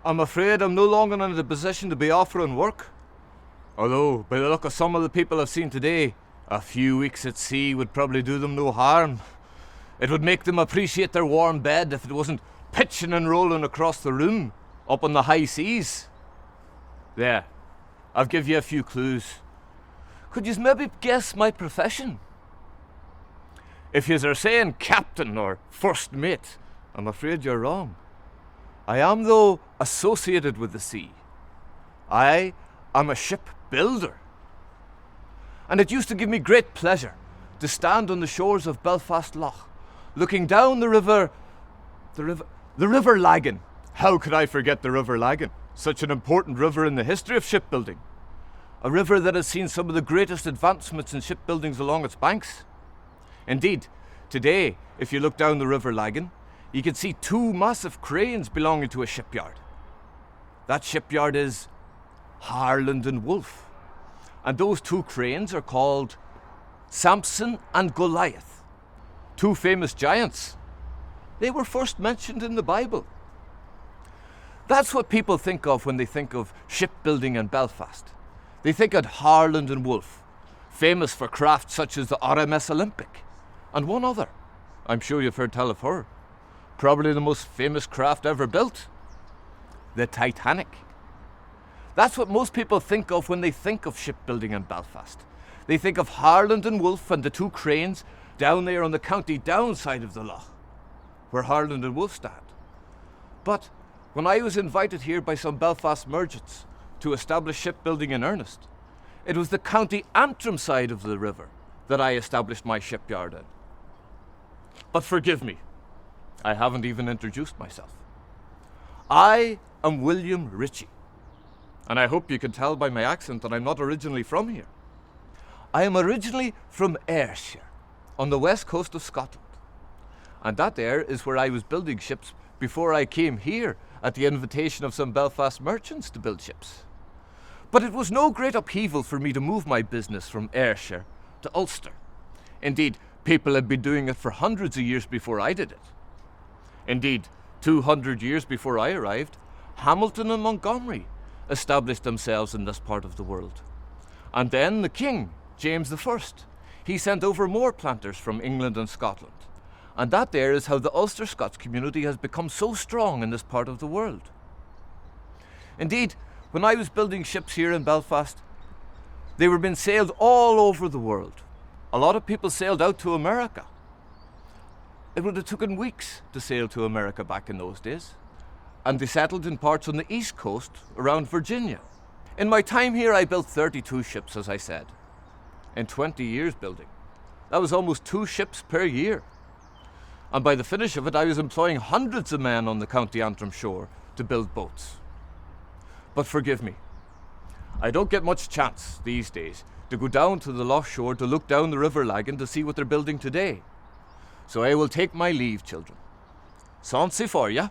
I'm afraid I'm no longer in the position to be offering work. Although, by the look of some of the people I've seen today, a few weeks at sea would probably do them no harm. It would make them appreciate their warm bed if it wasn't pitching and rolling across the room, up on the high seas. There, I've give you a few clues. Could you maybe guess my profession? If yous are saying captain or first mate, I'm afraid you're wrong. I am, though, associated with the sea. I am a shipbuilder. And it used to give me great pleasure to stand on the shores of Belfast Loch, looking down the river Lagan. How could I forget the River Lagan? Such an important river in the history of shipbuilding. A river that has seen some of the greatest advancements in shipbuildings along its banks. Indeed, today, if you look down the River Lagan, you can see two massive cranes belonging to a shipyard. That shipyard is Harland and Wolff. And those two cranes are called Samson and Goliath, two famous giants. They were first mentioned in the Bible. That's what people think of when they think of shipbuilding in Belfast. They think of Harland and Wolff, famous for crafts such as the RMS Olympic, and one other. I'm sure you've heard tell of her. Probably the most famous craft ever built, the Titanic. That's what most people think of when they think of shipbuilding in Belfast. They think of Harland and Wolff and the two cranes down there on the County Down side of the loch, where Harland and Wolff stand. But when I was invited here by some Belfast merchants to establish shipbuilding in earnest, it was the County Antrim side of the river that I established my shipyard in. But forgive me, I haven't even introduced myself. I am William Ritchie, and I hope you can tell by my accent that I'm not originally from here. I am originally from Ayrshire, on the west coast of Scotland. And that there is where I was building ships before I came here at the invitation of some Belfast merchants to build ships. But it was no great upheaval for me to move my business from Ayrshire to Ulster. Indeed, people had been doing it for hundreds of years before I did it. Indeed, 200 years before I arrived, Hamilton and Montgomery established themselves in this part of the world. And then the king, James I, he sent over more planters from England and Scotland. And that there is how the Ulster Scots community has become so strong in this part of the world. Indeed, when I was building ships here in Belfast, they were being sailed all over the world. A lot of people sailed out to America. It would have taken weeks to sail to America back in those days. And they settled in parts on the east coast around Virginia. In my time here, I built 32 ships, as I said. In 20 years building. That was almost 2 ships per year. And by the finish of it, I was employing hundreds of men on the County Antrim shore to build boats. But forgive me, I don't get much chance these days to go down to the loch shore to look down the River Lagan to see what they're building today. So I will take my leave, children. Sansi for ya.